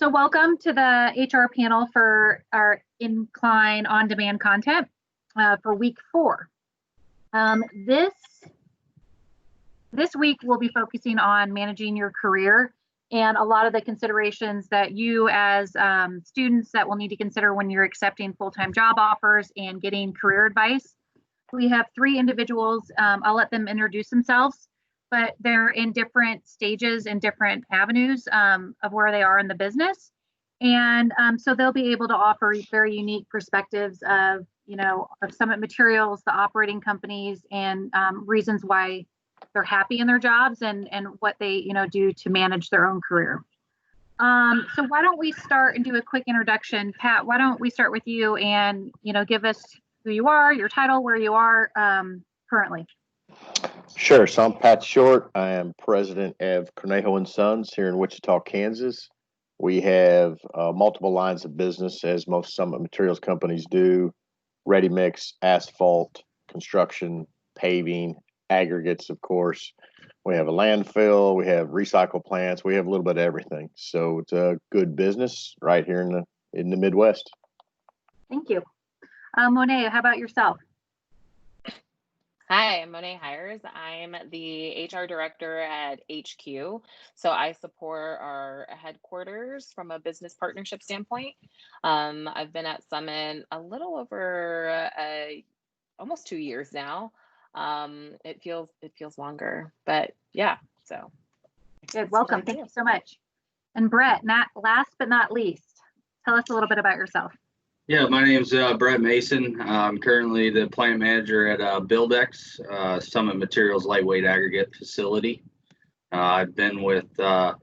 So welcome to the HR panel for our Incline on-demand content for week 4. This week we'll be focusing on managing your career and a lot of the considerations that you as students that will need to consider when you're accepting full-time job offers and getting career advice. We have 3 individuals. I'll let them introduce themselves, but they're in different stages and different avenues of where they are in the business. And so they'll be able to offer very unique perspectives of, of Summit Materials, the operating companies, and reasons why they're happy in their jobs and what they, do to manage their own career. So why don't we start and do a quick introduction? Pat, why don't we start with you and, give us who you are, your title, where you are currently. Sure. So I'm Pat Short. I am president of Cornejo & Sons here in Wichita, Kansas. We have multiple lines of business, as most Summit Materials companies do: ready mix, asphalt, construction, paving, aggregates, of course. We have a landfill, we have recycle plants, we have a little bit of everything. So it's a good business right here in the Midwest. Thank you. Monet, how about yourself? Hi, I'm Monet Hires. I'm the HR director at HQ. So I support our headquarters from a business partnership standpoint. I've been at Summit a little over almost 2 years now. It feels longer, but yeah. So good. Welcome. Thank you so much. And Brett, last but not least, tell us a little bit about yourself. Yeah, my name is Brett Mason. I'm currently the plant manager at Buildex, Summit Materials lightweight aggregate facility. I've been with HAM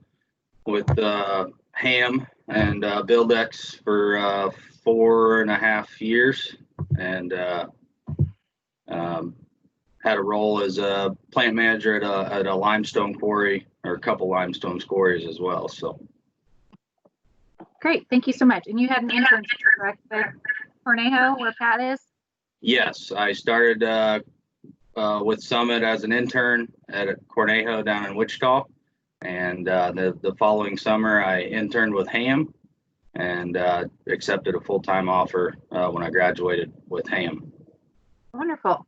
and Buildex for 4.5 years, and had a role as a plant manager at a limestone quarry, or a couple limestone quarries as well. So. Great, thank you so much. And you had an internship, correct, with Cornejo, where Pat is? Yes, I started with Summit as an intern at Cornejo down in Wichita, and the following summer I interned with HAM and accepted a full-time offer when I graduated with HAM. Wonderful.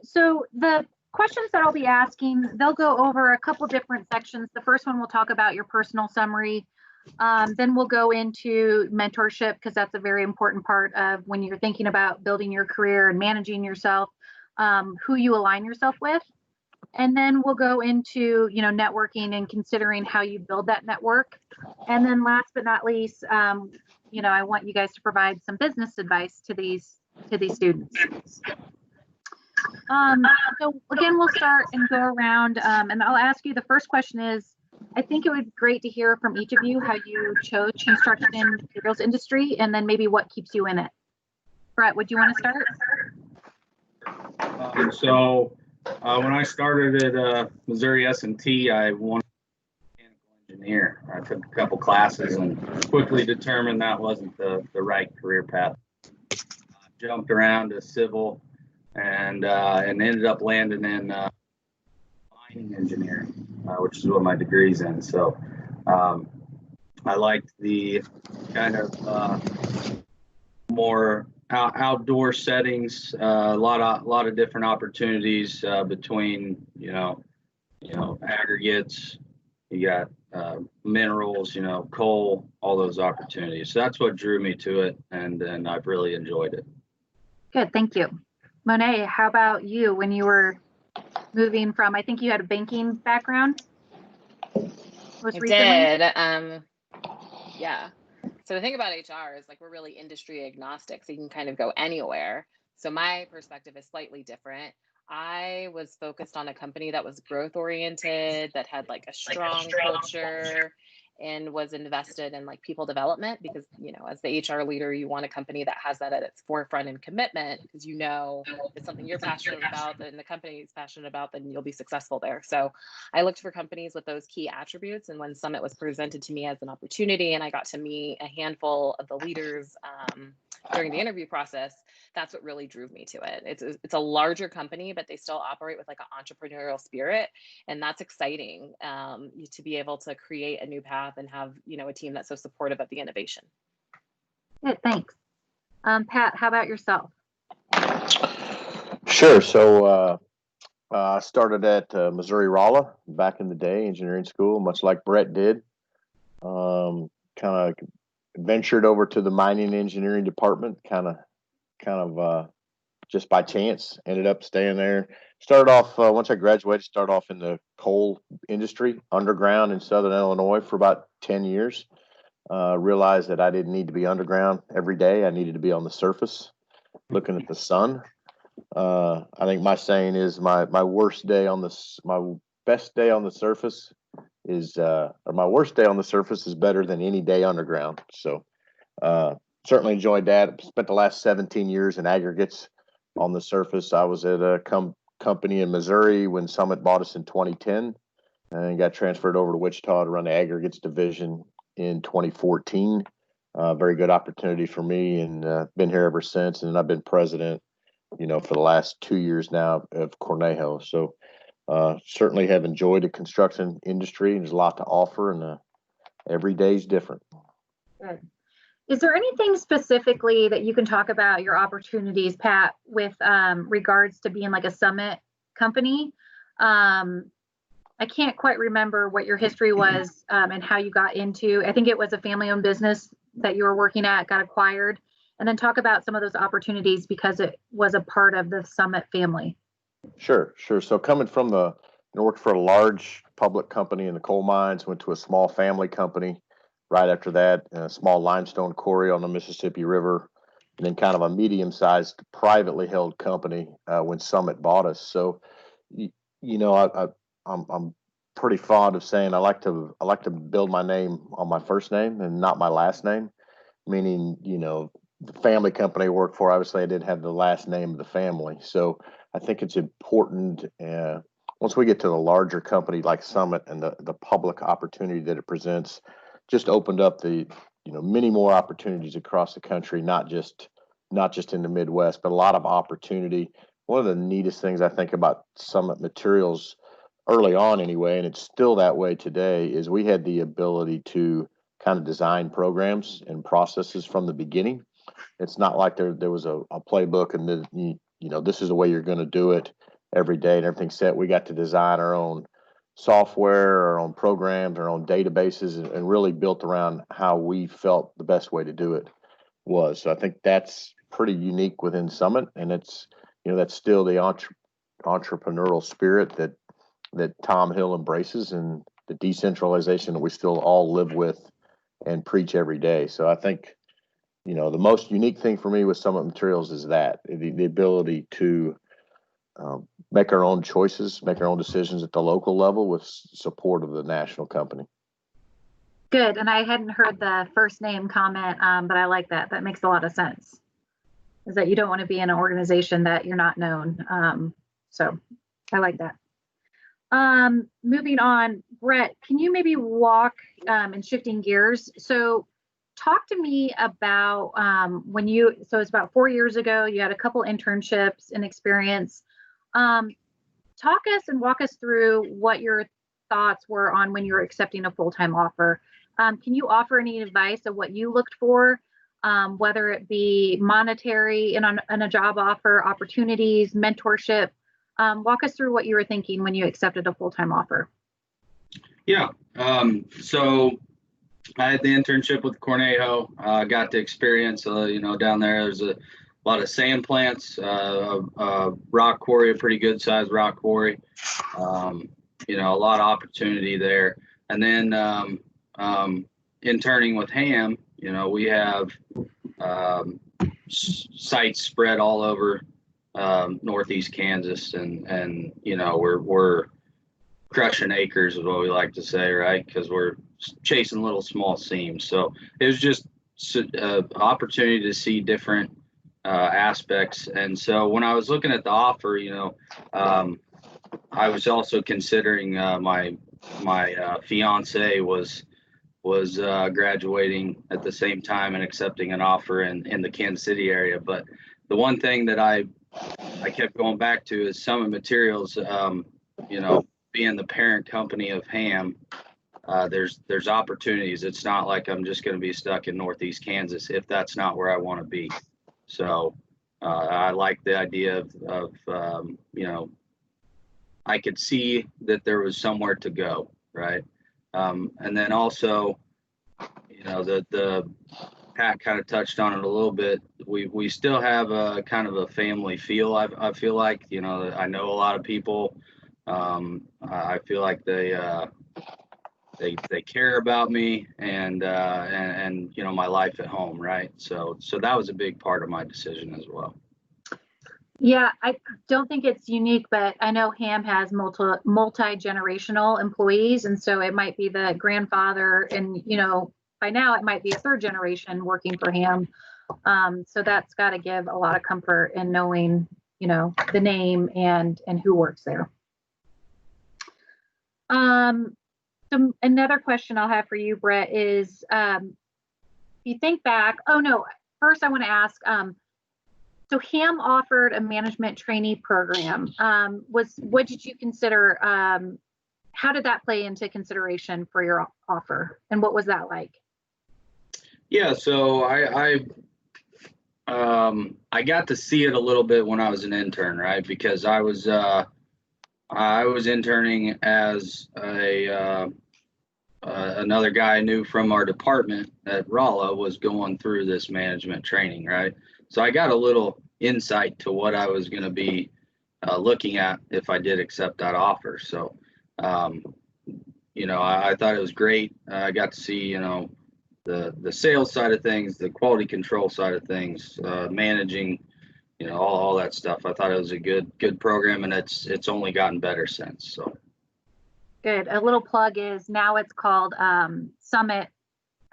So the questions that I'll be asking, they'll go over a couple different sections. The first one will talk about your personal summary. Then we'll go into mentorship, because that's a very important part of when you're thinking about building your career and managing yourself, who you align yourself with. And then we'll go into, networking and considering how you build that network. And then last but not least, I want you guys to provide some business advice to these students. So again, we'll start and go around, and I'll ask you, the first question is, I think it would be great to hear from each of you how you chose construction materials industry, and then maybe what keeps you in it. Brett, would you want to start? When I started at Missouri S&T, I wanted to be a mechanical engineer. I took a couple classes and quickly determined that wasn't the right career path. I jumped around to civil and ended up landing in mining engineering, which is what my degree's in. So I liked the kind of more outdoor settings, a lot of different opportunities between aggregates. You got minerals, coal, all those opportunities. So that's what drew me to it, and then I've really enjoyed it. Good, thank you. Monet, how about you when you were moving from, I think you had a banking background? I did. Yeah. So the thing about HR is, like, we're really industry agnostic, so you can kind of go anywhere. So my perspective is slightly different. I was focused on a company that was growth oriented, that had like a strong culture, and was invested in like people development, because, as the HR leader, you want a company that has that at its forefront and commitment, because it's something you're passionate about and the company is passionate about, then you'll be successful there. So I looked for companies with those key attributes, and when Summit was presented to me as an opportunity and I got to meet a handful of the leaders during the interview process, that's what really drew me to it. It's a larger company, but they still operate with like an entrepreneurial spirit, and that's exciting, to be able to create a new path up and have, a team that's so supportive of the innovation. Good, thanks. Pat, how about yourself? Sure. So I started at Missouri Rolla back in the day, engineering school, much like Brett did. Kind of ventured over to the mining engineering department, kind of just by chance. Ended up staying there. Started off once I graduated. Started off in the coal industry, underground in Southern Illinois for about 10 years. Realized that I didn't need to be underground every day. I needed to be on the surface, looking at the sun. I think my saying is my worst day on my best day on the surface is or my worst day on the surface is better than any day underground. So certainly enjoyed that. Spent the last 17 years in aggregates on the surface. I was at a company in Missouri when Summit bought us in 2010 and got transferred over to Wichita to run the aggregates division in 2014. Very good opportunity for me, and been here ever since. And I've been president, for the last 2 years now of Cornejo. So certainly have enjoyed the construction industry. There's a lot to offer, and every day is different. Good. Is there anything specifically that you can talk about your opportunities, Pat, with regards to being like a Summit company? I can't quite remember what your history was and how you got into, I think it was a family-owned business that you were working at, got acquired, and then talk about some of those opportunities because it was a part of the Summit family. Sure. So coming from worked for a large public company in the coal mines, went to a small family company right after that, a small limestone quarry on the Mississippi River, and then kind of a medium-sized privately held company when Summit bought us. So, I'm pretty fond of saying I like to build my name on my first name and not my last name, meaning, the family company I worked for, obviously I didn't have the last name of the family. So I think it's important once we get to the larger company like Summit and the public opportunity that it presents, just opened up the, many more opportunities across the country, not just in the Midwest, but a lot of opportunity. One of the neatest things I think about Summit Materials early on anyway, and it's still that way today, is we had the ability to kind of design programs and processes from the beginning. It's not like there was a playbook and this is the way you're going to do it every day and everything's set. We got to design our own software, our own programs, our own databases, and really built around how we felt the best way to do it was. So I think that's pretty unique within Summit, and it's that's still the entrepreneurial spirit that Tom Hill embraces, and the decentralization that we still all live with and preach every day. So I think the most unique thing for me with Summit Materials is that the ability to make our own choices, make our own decisions at the local level with support of the national company. Good. And I hadn't heard the first name comment, but I like that. That makes a lot of sense. Is that you don't want to be in an organization that you're not known. So I like that. Moving on, Brett, can you maybe walk and shifting gears? So talk to me about so it's about 4 years ago, you had a couple internships and experience. Walk us through what your thoughts were on when you were accepting a full-time offer. Can you offer any advice of what you looked for, whether it be monetary in a job offer, opportunities, mentorship? Walk us through what you were thinking when you accepted a full-time offer. Yeah. So I had the internship with Cornejo. Got to experience, down there, there's a lot of sand plants, rock quarry, a pretty good sized rock quarry. A lot of opportunity there. And then interning with Ham, we have sites spread all over Northeast Kansas, and we're crushing acres is what we like to say, right? Because we're chasing little small seams. So it was just an opportunity to see different aspects. And so when I was looking at the offer, I was also considering my fiance was graduating at the same time and accepting an offer in the Kansas City area. But the one thing that I kept going back to is Summit Materials, being the parent company of Ham, there's opportunities. It's not like I'm just going to be stuck in Northeast Kansas if that's not where I want to be. So I like the idea of I could see that there was somewhere to go, right? And then also, the Pat kind of touched on it a little bit. We still have a kind of a family feel. I feel like, I know a lot of people. I feel like they care about me and my life at home, right? So that was a big part of my decision as well. Yeah, I don't think it's unique, but I know Ham has multi-generational employees, and so it might be the grandfather, and by now it might be a third generation working for Ham. So that's got to give a lot of comfort in knowing, the name and who works there. So another question I'll have for you, Brett, is you think back. Oh no, first I want to ask. So Ham offered a management trainee program. What did you consider? How did that play into consideration for your offer, and what was that like? Yeah, so I got to see it a little bit when I was an intern, right? Because I was interning as another guy I knew from our department at Rolla was going through this management training, right? So I got a little insight to what I was going to be looking at if I did accept that offer. So, I thought it was great. I got to see, the sales side of things, the quality control side of things, managing, all that stuff. I thought it was a good program, and it's only gotten better since. So good. A little plug is now it's called Summit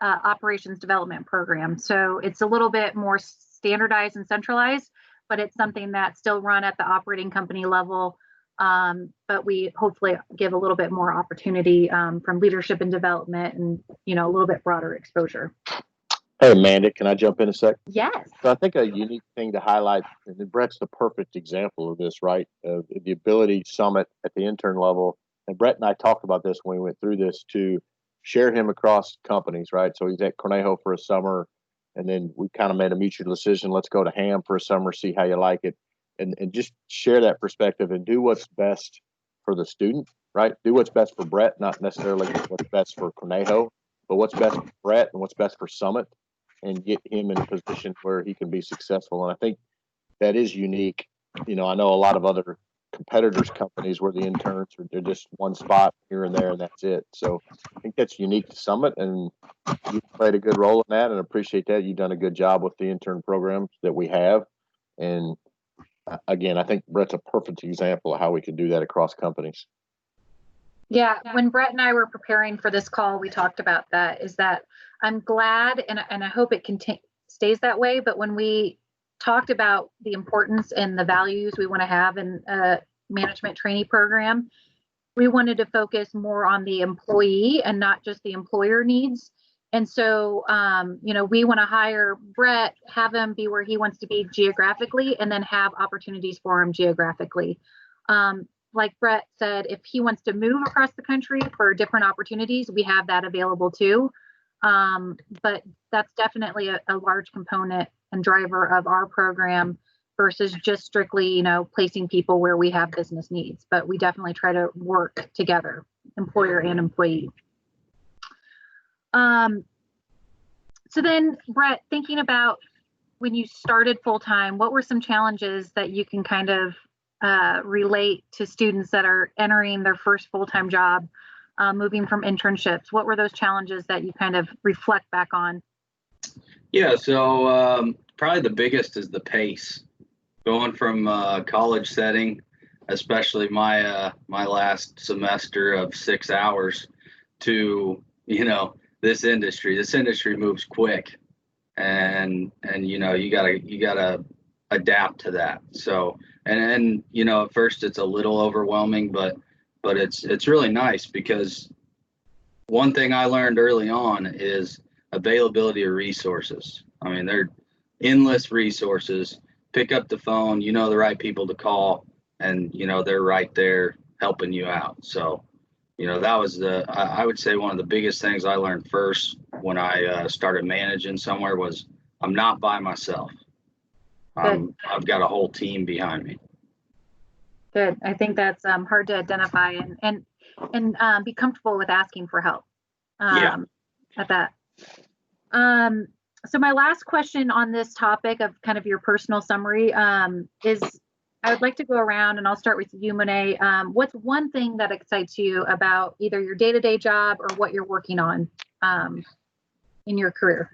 Operations Development Program. So it's a little bit more standardized and centralized, but it's something that's still run at the operating company level. But we hopefully give a little bit more opportunity from leadership and development, and a little bit broader exposure. Hey, Amanda, can I jump in a sec? Yes. So I think a unique thing to highlight, and Brett's the perfect example of this, right? The ability Summit at the intern level, and Brett and I talked about this when we went through this, to share him across companies, right? So he's at Cornejo for a summer, and then we kind of made a mutual decision. Let's go to Ham for a summer, see how you like it, and just share that perspective and do what's best for the student, right? Do what's best for Brett, not necessarily what's best for Cornejo, but what's best for Brett and what's best for Summit, and get him in a position where he can be successful. And I think that is unique. I know a lot of other competitors' companies where the interns they're just one spot here and there, and that's it. So I think that's unique to Summit, and you played a good role in that, and appreciate that. You've done a good job with the intern programs that we have. And again, I think Brett's a perfect example of how we could do that across companies. Yeah, when Brett and I were preparing for this call, we talked about that. Is that I'm glad, and I hope it stays that way. But when we talked about the importance and the values we want to have in a management trainee program, we wanted to focus more on the employee and not just the employer needs. And so, we want to hire Brett, have him be where he wants to be geographically, and then have opportunities for him geographically. Like Brett said, if he wants to move across the country for different opportunities, we have that available too. But that's definitely a large component and driver of our program versus just strictly, placing people where we have business needs. But we definitely try to work together, employer and employee. So then, Brett, thinking about when you started full-time, what were some challenges that you can kind of relate to students that are entering their first full-time job, moving from internships? What were those challenges that you kind of reflect back on? Yeah, so probably the biggest is the pace. Going from college setting, especially my last semester of 6 hours, to this industry moves quick, and you gotta adapt to that. So and at first it's a little overwhelming, but it's really nice, because one thing I learned early on is availability of resources. I mean, they're endless resources. Pick up the phone, the right people to call, and they're right there helping you out. So that was I would say one of the biggest things I learned first when I started managing somewhere was I'm not by myself. I've got a whole team behind me. Good. I think that's hard to identify and be comfortable with asking for help. At that. So my last question on this topic of kind of your personal summary is I would like to go around, and I'll start with you, Monet. What's one thing that excites you about either your day-to-day job or what you're working on in your career?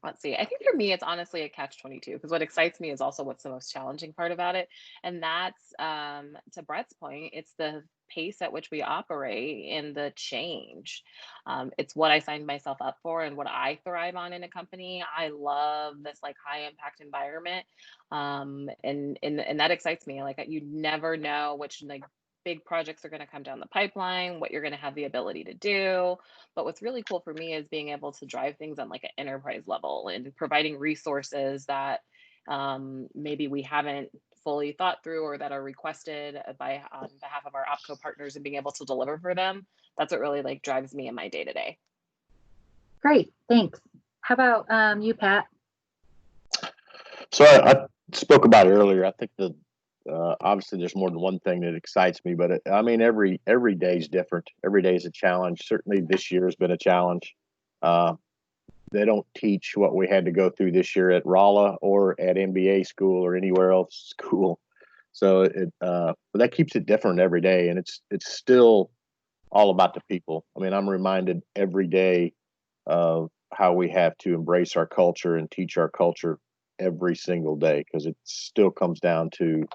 Let's see. I think for me, it's honestly a catch-22 because what excites me is also what's the most challenging part about it. And that's, to Brett's point, it's the pace at which we operate and the change. It's what I signed myself up for and what I thrive on in a company. I love this like high impact environment. And that excites me. Like you never know which like big projects are going to come down the pipeline, what you're going to have the ability to do. But what's really cool for me is being able to drive things on like an enterprise level and providing resources that maybe we haven't fully thought through or that are requested on behalf of our OpCo partners and being able to deliver for them. That's what really like drives me in my day to day. Great, thanks. How about you, Pat? So I spoke about it earlier. I think obviously there's more than one thing that excites me, but every day is different. Every day is a challenge. Certainly this year has been a challenge. They don't teach what we had to go through this year at Rolla or at MBA school or anywhere else school. So but that keeps it different every day. And it's still all about the people. I'm reminded every day of how we have to embrace our culture and teach our culture every single day, because it still comes down to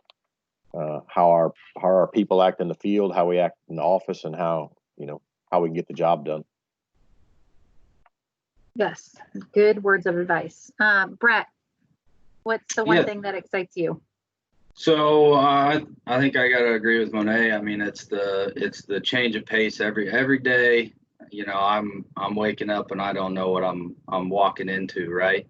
how our people act in the field, how we act in the office, and how we can get the job done. Yes, good words of advice. Brett, what's the one thing that excites you? So I think I got to agree with Monet. It's the change of pace every day. I'm waking up and I don't know what I'm walking into. Right?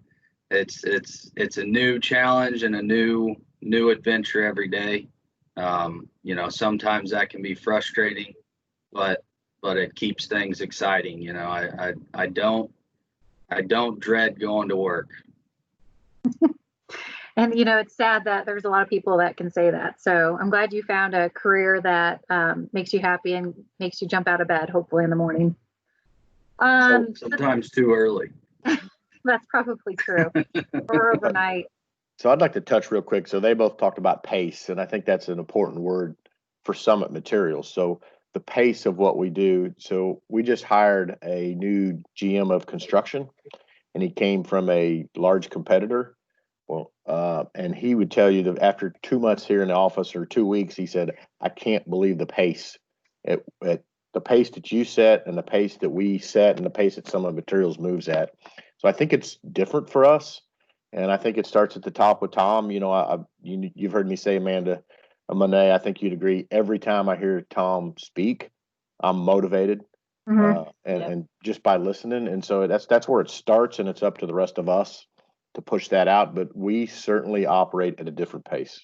It's a new challenge and a new adventure every day. Sometimes that can be frustrating, but it keeps things exciting. I don't dread going to work. And, it's sad that there's a lot of people that can say that. So I'm glad you found a career that makes you happy and makes you jump out of bed, hopefully in the morning. Sometimes too early. That's probably true. Or overnight. So I'd like to touch real quick. So they both talked about pace, and I think that's an important word for Summit Materials. So the pace of what we do. So we just hired a new GM of construction, and he came from a large competitor. Well, and he would tell you that after 2 months here in the office, or 2 weeks, he said, I can't believe the pace at the pace that you set and the pace that we set and the pace that Summit Materials moves at. So I think it's different for us. And I think it starts at the top with Tom. You've heard me say, Amanda, Monet, I think you'd agree. Every time I hear Tom speak, I'm motivated, and just by listening. And so that's where it starts, and it's up to the rest of us to push that out. But we certainly operate at a different pace.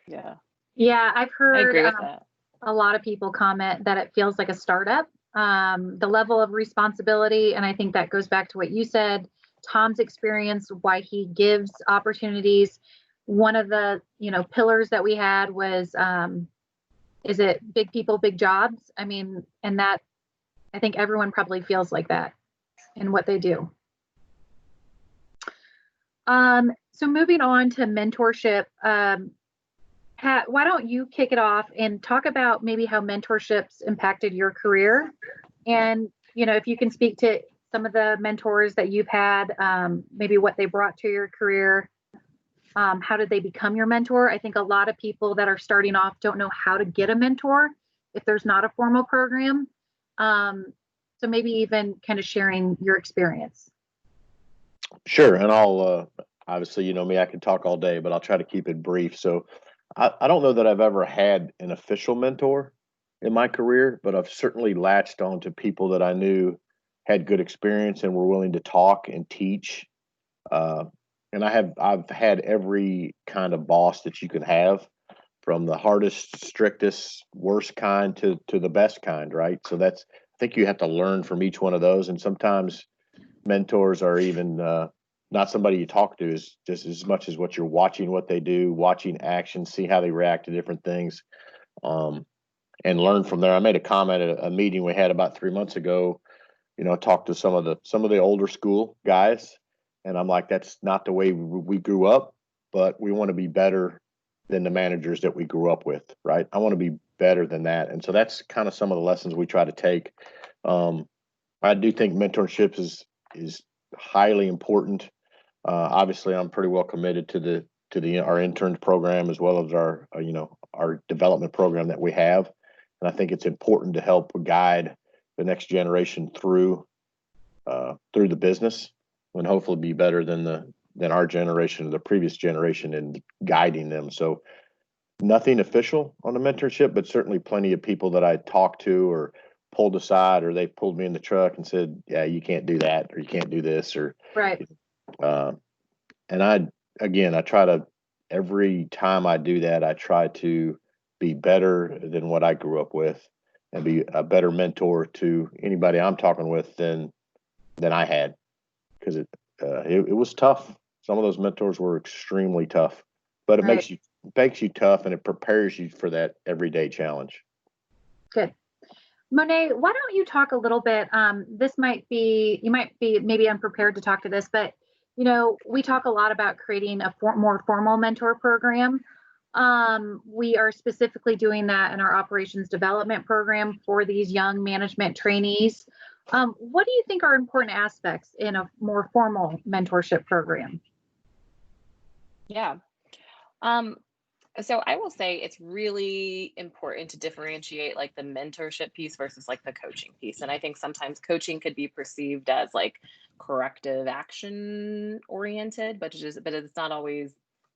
Yeah, I've heard I agree with that. A lot of people comment that it feels like a startup. The level of responsibility, and I think that goes back to what you said. Tom's experience, why he gives opportunities. One of the, pillars that we had was, is it big people, big jobs? And that, I think everyone probably feels like that in what they do. So moving on to mentorship, Pat, why don't you kick it off and talk about maybe how mentorships impacted your career? And, if you can speak to some of the mentors that you've had, maybe what they brought to your career. How did they become your mentor? I think a lot of people that are starting off don't know how to get a mentor if there's not a formal program. So maybe even kind of sharing your experience. Sure. And I'll, obviously, me, I can talk all day, but I'll try to keep it brief. So I don't know that I've ever had an official mentor in my career, but I've certainly latched on to people that I knew had good experience and were willing to talk and teach. And I've had every kind of boss that you can have, from the hardest, strictest, worst kind to the best kind, right? So I think you have to learn from each one of those. And sometimes mentors are even not somebody you talk to, is just as much as what you're watching, what they do, watching action, see how they react to different things, and learn from there. I made a comment at a meeting we had about 3 months ago. Talked to some of the older school guys, and I'm like, that's not the way we grew up, but we want to be better than the managers that we grew up with, right? I want to be better than that. And so that's kind of some of the lessons we try to take. I do think mentorship is highly important. Obviously, I'm pretty well committed to our interns program, as well as our our development program that we have, and I think it's important to help guide the next generation through the business, and hopefully be better than our generation or the previous generation in guiding them. So nothing official on the mentorship, but certainly plenty of people that I talked to or pulled aside, or they pulled me in the truck and said, yeah, you can't do that, or you can't do this, or Right. And I try to, every time I do that, I try to be better than what I grew up with, and be a better mentor to anybody I'm talking with than I had, because it was tough. Some of those mentors were extremely tough, but it Right. makes you tough, and it prepares you for that everyday challenge. Good. Monet, why don't you talk a little bit? You might be maybe unprepared to talk to this, but we talk a lot about creating a more formal mentor program. We are specifically doing that in our operations development program for these young management trainees. What do you think are important aspects in a more formal mentorship program? Yeah. So I will say it's really important to differentiate like the mentorship piece versus like the coaching piece. And I think sometimes coaching could be perceived as like corrective action oriented, but it's not always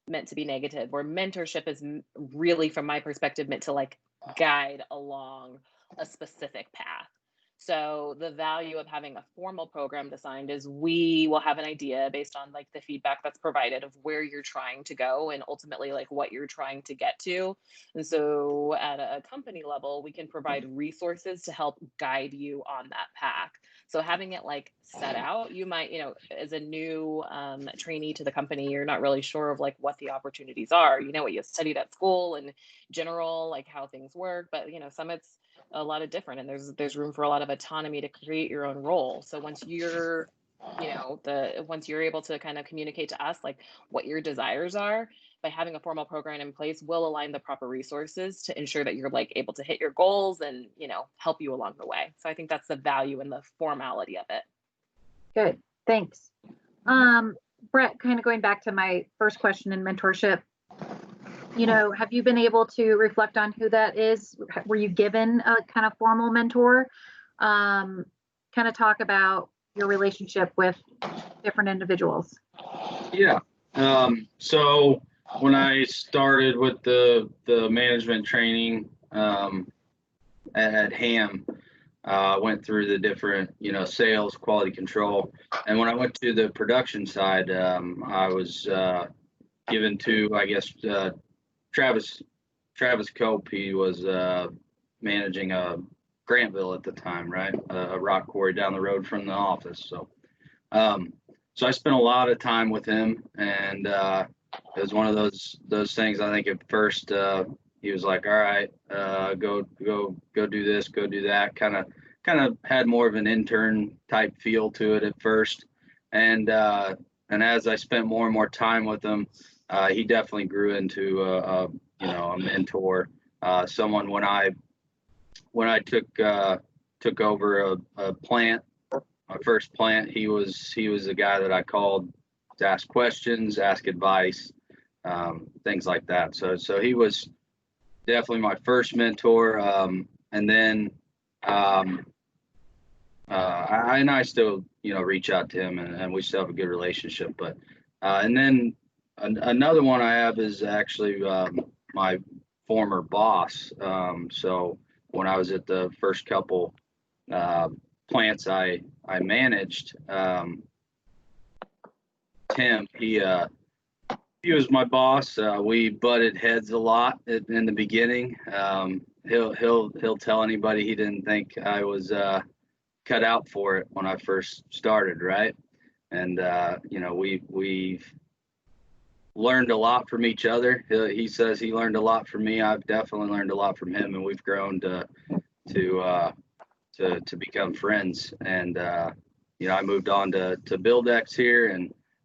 meant to be negative. Where mentorship is really, from my perspective, meant to like guide along a specific path. So the value of having a formal program designed is we will have an idea based on like the feedback that's provided of where you're trying to go and ultimately like what you're trying to get to. And so at a company level, we can provide resources to help guide you on that path. So having it like set out, you might, as a new trainee to the company, you're not really sure of like what the opportunities are. You know what you studied at school and general, like how things work, but some it's a lot of different, and there's room for a lot of autonomy to create your own role. So once you're once you're able to kind of communicate to us like what your desires are, by having a formal program in place, we'll align the proper resources to ensure that you're like able to hit your goals and help you along the way. So I think that's the value in the formality of it. Good, thanks. Brett, kind of going back to my first question in mentorship, have you been able to reflect on who that is? Were you given a kind of formal mentor? Kind of talk about your relationship with different individuals. Yeah. So when I started with the management training at HAM, went through the different, sales, quality control. And when I went to the production side, I was given to, I guess, Travis Cope. He was managing Grantville at the time, right? A rock quarry down the road from the office. So I spent a lot of time with him, and it was one of those things. I think at first he was like, all right, go do this, go do that. Kind of had more of an intern type feel to it at first. And as I spent more and more time with him, he definitely grew into a mentor. Someone when I took over a plant, my first plant, he was the guy that I called to ask questions, ask advice, things like that. So he was definitely my first mentor. And then I still reach out to him, and we still have a good relationship. But and then another one I have is actually my former boss. So when I was at the first couple plants I managed, Tim, He was my boss. We butted heads a lot in the beginning. He'll tell anybody he didn't think I was cut out for it when I first started, right? And we've learned a lot from each other. He says he learned a lot from me. I've definitely learned a lot from him, and we've grown to become friends. And I moved on to Buildex here,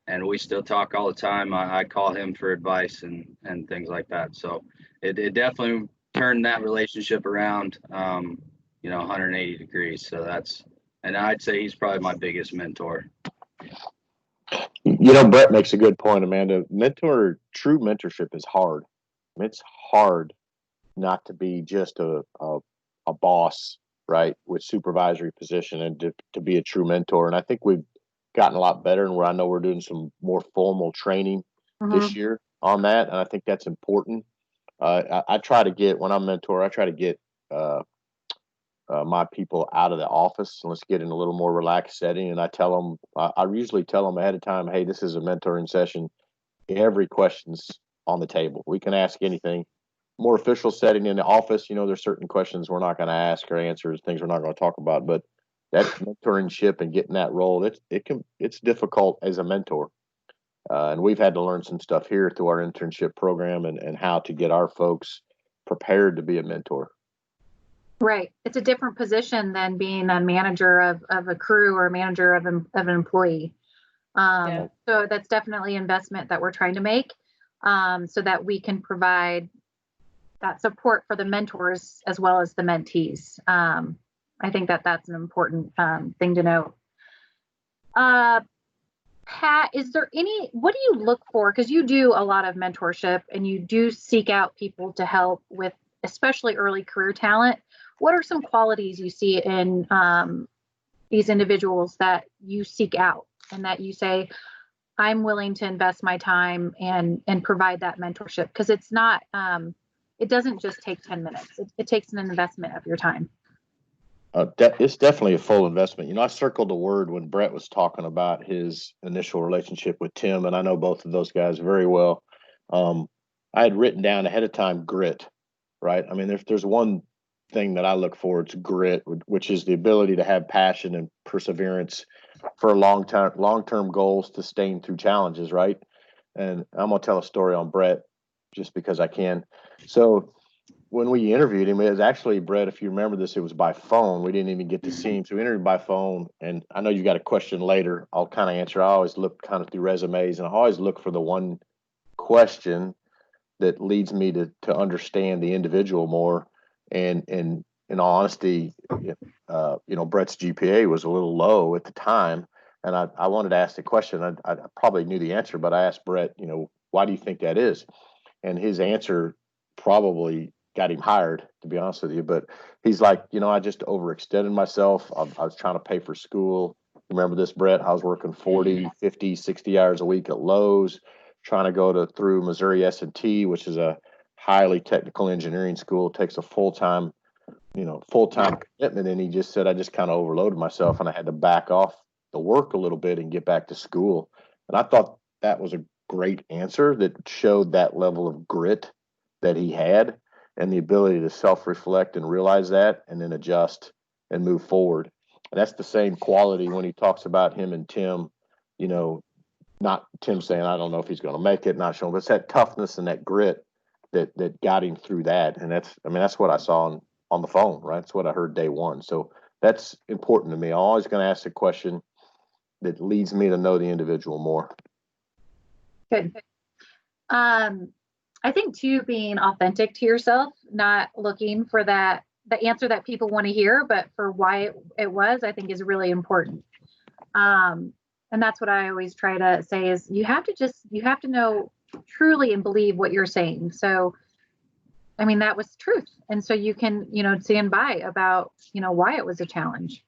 and we still talk all the time. I call him for advice and things like that. So it definitely turned that relationship around, 180 degrees. So and I'd say he's probably my biggest mentor. Brett makes a good point, Amanda. True mentorship is hard. I mean, it's hard not to be just a boss, right, with supervisory position, and to be a true mentor. And I think we've gotten a lot better, and I know we're doing some more formal training this year on that, and I think that's important. I try to get, when I'm mentor, I try to get my people out of the office and let's get in a little more relaxed setting. And I usually tell them ahead of time, hey, this is a mentoring session. Every question's on the table. We can ask anything. More official setting in the office, there's certain questions we're not going to ask or answers, things we're not going to talk about. But that mentorship and getting that role, it's difficult as a mentor. And we've had to learn some stuff here through our internship program and how to get our folks prepared to be a mentor. Right. It's a different position than being a manager of a crew or a manager of an employee. So that's definitely investment that we're trying to make so that we can provide that support for the mentors as well as the mentees. I think that's an important thing to know. Pat, what do you look for? Because you do a lot of mentorship and you do seek out people to help with especially early career talent. What are some qualities you see in these individuals that you seek out and that you say, I'm willing to invest my time and provide that mentorship? Because it's not, it doesn't just take 10 minutes. It takes an investment of your time. It's definitely a full investment. I circled a word when Brett was talking about his initial relationship with Tim, and I know both of those guys very well. I had written down ahead of time grit, right? I mean, if there's one thing that I look for, it's grit, which is the ability to have passion and perseverance for long-term goals to sustain through challenges, right? And I'm gonna tell a story on Brett just because I can. So when we interviewed him, it was actually, Brett, if you remember this, it was by phone. We didn't even get to see him. So we interviewed by phone. And I know you got a question later. I'll kind of answer. I always look kind of through resumes, and I always look for the one question that leads me to understand the individual more. And in all honesty, Brett's GPA was a little low at the time. And I wanted to ask the question. I probably knew the answer, but I asked Brett, why do you think that is? And his answer probably got him hired, to be honest with you. But he's like, I just overextended myself. I was trying to pay for school. Remember this, Brett? I was working 40, 50, 60 hours a week at Lowe's, trying to go through Missouri S&T, which is a highly technical engineering school. It takes a full-time commitment. And he just said, I just kind of overloaded myself and I had to back off the work a little bit and get back to school. And I thought that was a great answer that showed that level of grit that he had and the ability to self-reflect and realize that and then adjust and move forward. And that's the same quality when he talks about him and Tim, not Tim saying, I don't know if he's going to make it, not showing, but it's that toughness and that grit that got him through that. And that's what I saw on the phone, right? That's what I heard day one. So that's important to me. I'm always going to ask a question that leads me to know the individual more. Good. I think too, being authentic to yourself, not looking for the answer that people want to hear, but for why it was, I think is really important. And that's what I always try to say is you have to know truly and believe what you're saying. So, I mean, that was truth. And so you can, stand by about, why it was a challenge.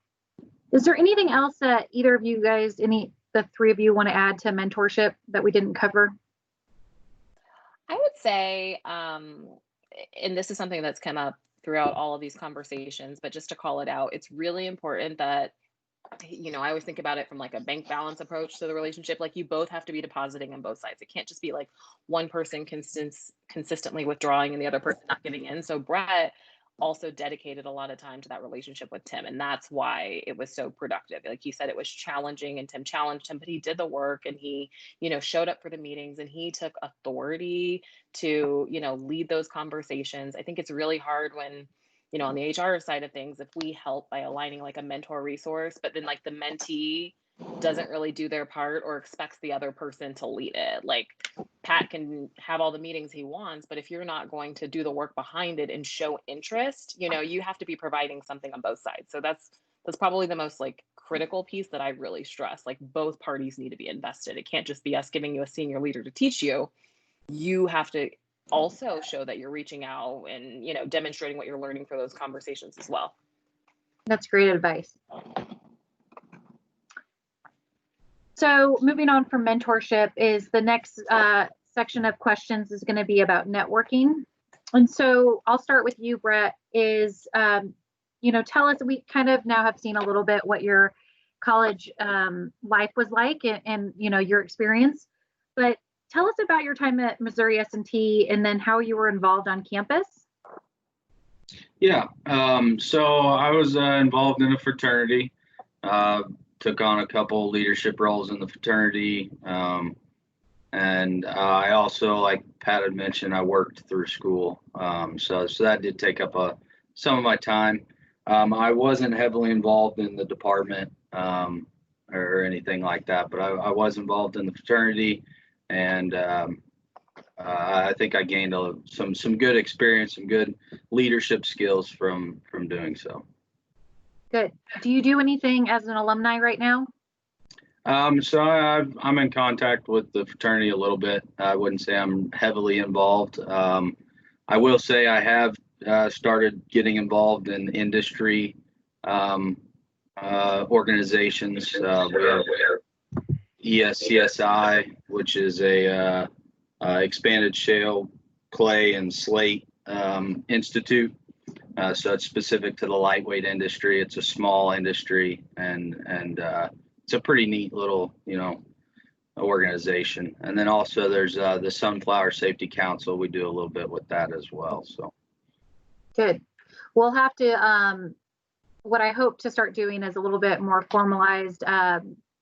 Is there anything else that either of you guys, the three of you want to add to mentorship that we didn't cover? I would say, and this is something that's come up throughout all of these conversations, but just to call it out, it's really important that I always think about it from like a bank balance approach to the relationship. Like you both have to be depositing on both sides. It can't just be like one person consistently withdrawing and the other person not giving in. So Brett also dedicated a lot of time to that relationship with Tim. And that's why it was so productive. Like he said, it was challenging and Tim challenged him, but he did the work and he, showed up for the meetings and he took authority to, lead those conversations. I think it's really hard when, on the HR side of things, if we help by aligning like a mentor resource, but then like the mentee doesn't really do their part or expects the other person to lead it. Like Pat can have all the meetings he wants, but if you're not going to do the work behind it and show interest, you have to be providing something on both sides. So that's probably the most like critical piece that I really stress. Like both parties need to be invested. It can't just be us giving you a senior leader to teach you. You have to also show that you're reaching out and, demonstrating what you're learning for those conversations as well. That's great advice. So moving on from mentorship is the next section of questions is going to be about networking. And so I'll start with you, Brett, is, tell us, we kind of now have seen a little bit what your college life was like and your experience, but tell us about your time at Missouri S&T and then how you were involved on campus. Yeah. So I was involved in a fraternity, took on a couple leadership roles in the fraternity. And I also, like Pat had mentioned, I worked through school. So that did take up some of my time. I wasn't heavily involved in the department or anything like that, but I was involved in the fraternity. And I think I gained some good experience, some good leadership skills from doing so. Good. Do you do anything as an alumni right now? So I'm in contact with the fraternity a little bit. I wouldn't say I'm heavily involved. I will say I have started getting involved in industry organizations. We have ESCSI, which is a expanded shale, clay, and slate institute. So it's specific to the lightweight industry. It's a small industry, and it's a pretty neat little organization. And then also there's the Sunflower Safety Council. We do a little bit with that as well. So good. We'll have to. What I hope to start doing is a little bit more formalized.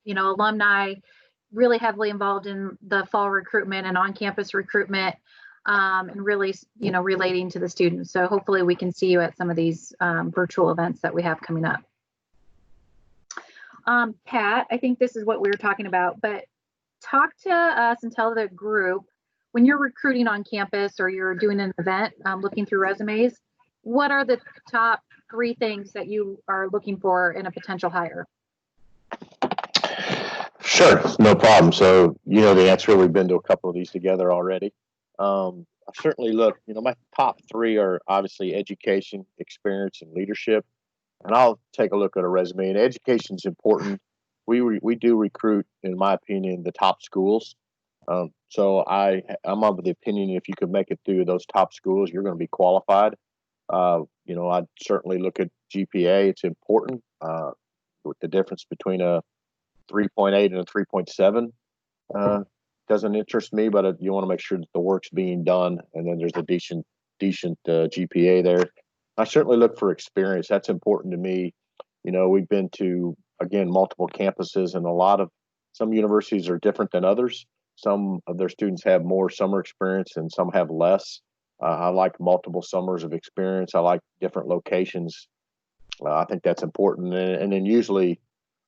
Alumni really heavily involved in the fall recruitment and on-campus recruitment, and really, relating to the students. So hopefully we can see you at some of these virtual events that we have coming up. Pat, I think this is what we were talking about, but talk to us and tell the group, when you're recruiting on campus or you're doing an event, looking through resumes, what are the top 3 things that you are looking for in a potential hire? Sure, no problem. So, the answer, we've been to a couple of these together already. I certainly look, my top 3 are obviously education, experience, and leadership. And I'll take a look at a resume. And education is important. We do recruit, in my opinion, the top schools. So I'm of the opinion if you could make it through those top schools, you're going to be qualified. I'd certainly look at GPA. It's important. With the difference between a 3.8 and a 3.7 doesn't interest me, but you want to make sure that the work's being done, and then there's a decent GPA there. I certainly look for experience. That's important to me. We've been to, again, multiple campuses, and some universities are different than others. Some of their students have more summer experience and some have less. I like multiple summers of experience. I like different locations. I think that's important. And then usually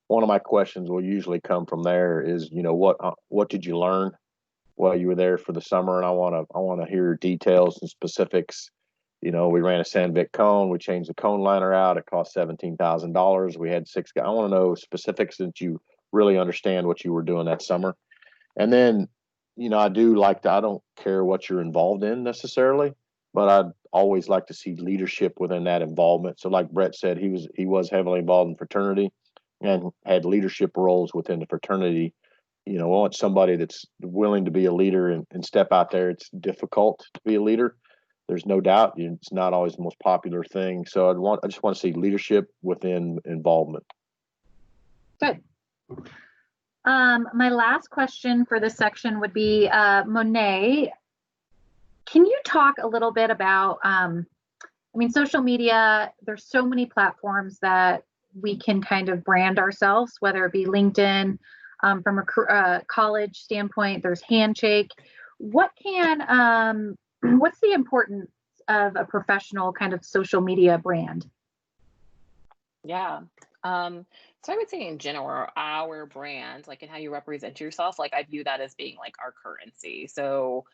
one of my questions will usually come from there is, what did you learn while you were there for the summer? And I want to hear details and specifics. We ran a Sandvik cone. We changed the cone liner out. It cost $17,000. We had 6 guys. I want to know specifics that you really understand what you were doing that summer. And then, I don't care what you're involved in necessarily, but I'd always like to see leadership within that involvement. So like Brett said, he was heavily involved in fraternity and had leadership roles within the fraternity. I want somebody that's willing to be a leader and step out there. It's difficult to be a leader. There's no doubt. It's not always the most popular thing. So I just want to see leadership within involvement. Good. My last question for this section would be, Monet, can you talk a little bit about, social media, there's so many platforms that we can kind of brand ourselves, whether it be LinkedIn, from a college standpoint, there's Handshake. What's the importance of a professional kind of social media brand? Yeah. So I would say in general, our brand, like, and how you represent yourself, like, I view that as being like our currency. So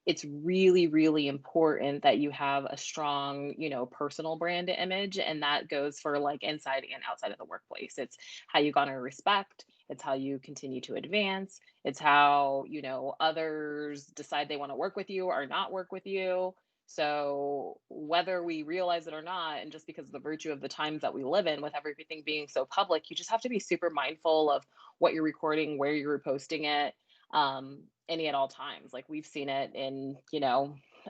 it's really, really important that you have a strong, personal brand image. And that goes for like inside and outside of the workplace. It's how you garner respect. It's how you continue to advance. It's how, others decide they want to work with you or not work with you. So whether we realize it or not, and just because of the virtue of the times that we live in with everything being so public, you just have to be super mindful of what you're recording, where you're posting it, any at all times. Like, we've seen it in,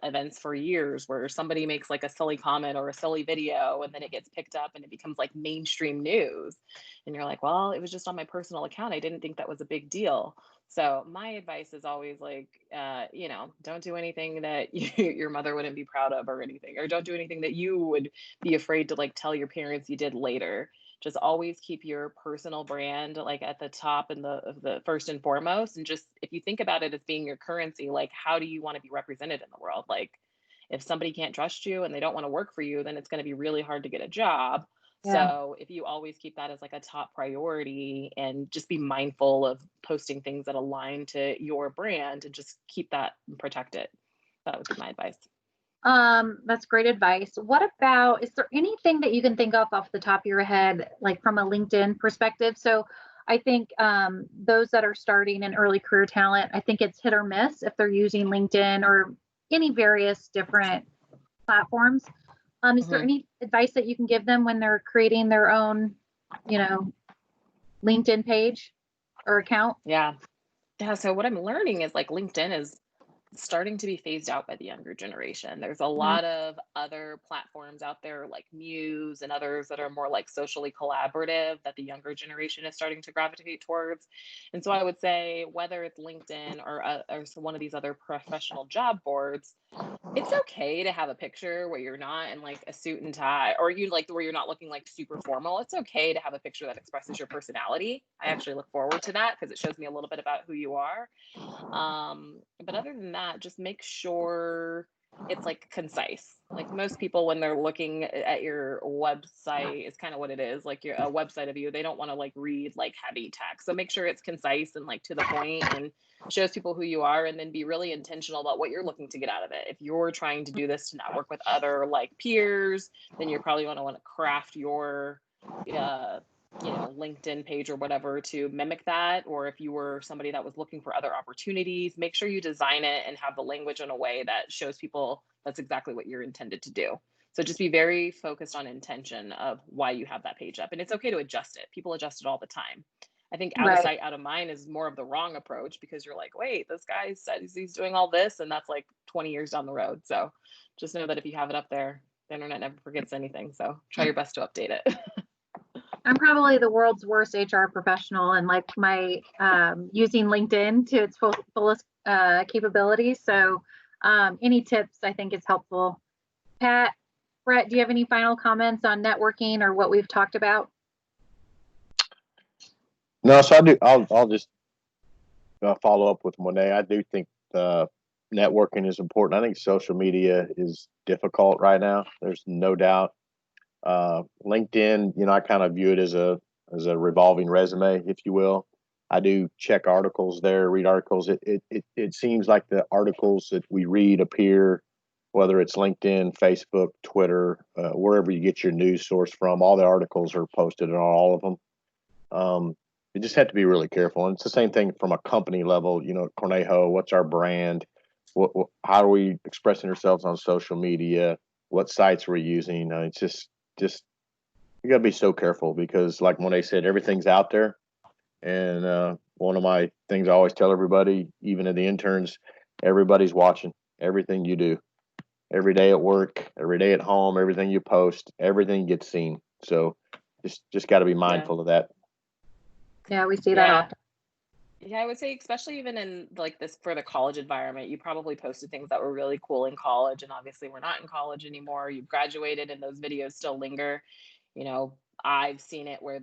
events for years where somebody makes like a silly comment or a silly video, and then it gets picked up and it becomes like mainstream news. And you're like, well, it was just on my personal account. I didn't think that was a big deal. So my advice is always like, don't do anything that your mother wouldn't be proud of or anything, or don't do anything that you would be afraid to like tell your parents you did later. Just always keep your personal brand like at the top and the first and foremost. And just, if you think about it as being your currency, like, how do you want to be represented in the world? Like, if somebody can't trust you and they don't want to work for you, then it's going to be really hard to get a job. Yeah. So if you always keep that as like a top priority, and just be mindful of posting things that align to your brand, and just keep that and protect it. That would be my advice. That's great advice. What about, is there anything that you can think of off the top of your head, like from a LinkedIn perspective? So I think those that are starting in early career talent, I think it's hit or miss if they're using LinkedIn or any various different platforms. Is there any advice that you can give them when they're creating their own, LinkedIn page or account? Yeah. So what I'm learning is like LinkedIn is starting to be phased out by the younger generation. There's a lot of other platforms out there like Muse and others that are more like socially collaborative that the younger generation is starting to gravitate towards. And so I would say, whether it's LinkedIn or one of these other professional job boards, it's okay to have a picture where you're not in like a suit and tie, or you like where you're not looking like super formal. It's okay to have a picture that expresses your personality. I actually look forward to that because it shows me a little bit about who you are. But other than that, just make sure it's like concise. Like, most people, when they're looking at your website, is kind of what it is, like a website of you. They don't want to like read like heavy text. So make sure it's concise and like to the point, and shows people who you are, and then be really intentional about what you're looking to get out of it. If you're trying to do this to network with other like peers, then you're probably going to want to craft your LinkedIn page or whatever to mimic that. Or if you were somebody that was looking for other opportunities, make sure you design it and have the language in a way that shows people that's exactly what you're intended to do. So just be very focused on intention of why you have that page up. And it's okay to adjust it. People adjust it all the time. I think out of sight, out of mind is more of the wrong approach, because you're like, wait, this guy said he's doing all this, and that's like 20 years down the road. So just know that if you have it up there, the internet never forgets anything. So try your best to update it. I'm probably the world's worst HR professional, and like my using LinkedIn to its fullest capabilities. So any tips I think is helpful. Pat, Brett, do you have any final comments on networking or what we've talked about? No, so I do. I'll just follow up with Monet. I do think networking is important. I think social media is difficult right now. There's no doubt. LinkedIn, I kind of view it as a revolving resume, if you will. I do check articles there, read articles. It seems like the articles that we read appear, whether it's LinkedIn, Facebook, Twitter, wherever you get your news source from, all the articles are posted on all of them. You just have to be really careful. And it's the same thing from a company level. Cornejo, what's our brand? How are we expressing ourselves on social media? What sites we're using? It's just you got to be so careful, because like Monet said, everything's out there. And one of my things I always tell everybody, even at the interns, everybody's watching everything you do. Every day at work, every day at home, everything you post, everything gets seen. So just got to be mindful of that. Yeah, we see that Yeah. often. Yeah, I would say especially even in like this for the college environment, you probably posted things that were really cool in college, and obviously we're not in college anymore. You've graduated and those videos still linger. You know, I've seen it where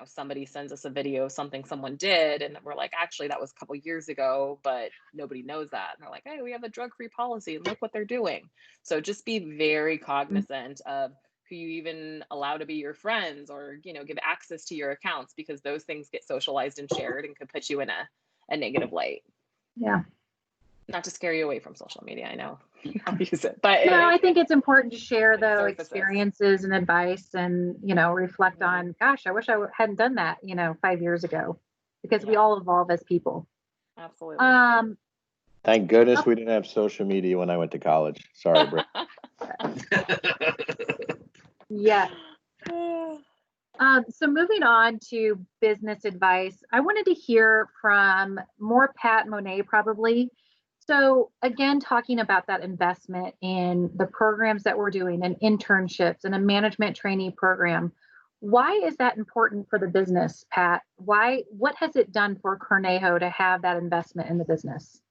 somebody sends us a video of something someone did and we're like, actually that was a couple years ago, but nobody knows that. And they're like, hey, we have a drug-free policy and look what they're doing. So just be very cognizant of who you even allow to be your friends, or give access to your accounts, because those things get socialized and shared and could put you in a negative light. Yeah. Not to scare you away from social media, I know I'll use it, but No, I think it's important to share like though surfaces. experiences and advice, and reflect on, gosh, I wish I hadn't done that 5 years ago, because we Yeah. all evolve as people. Absolutely. Thank goodness we didn't have social media when I went to college. Sorry, Brett. Yeah. So moving on to business advice, I wanted to hear from more Pat Monet probably. So again, talking about that investment in the programs that we're doing and internships and a management trainee program, why is that important for the business, Pat? What has it done for Cornejo to have that investment in the business?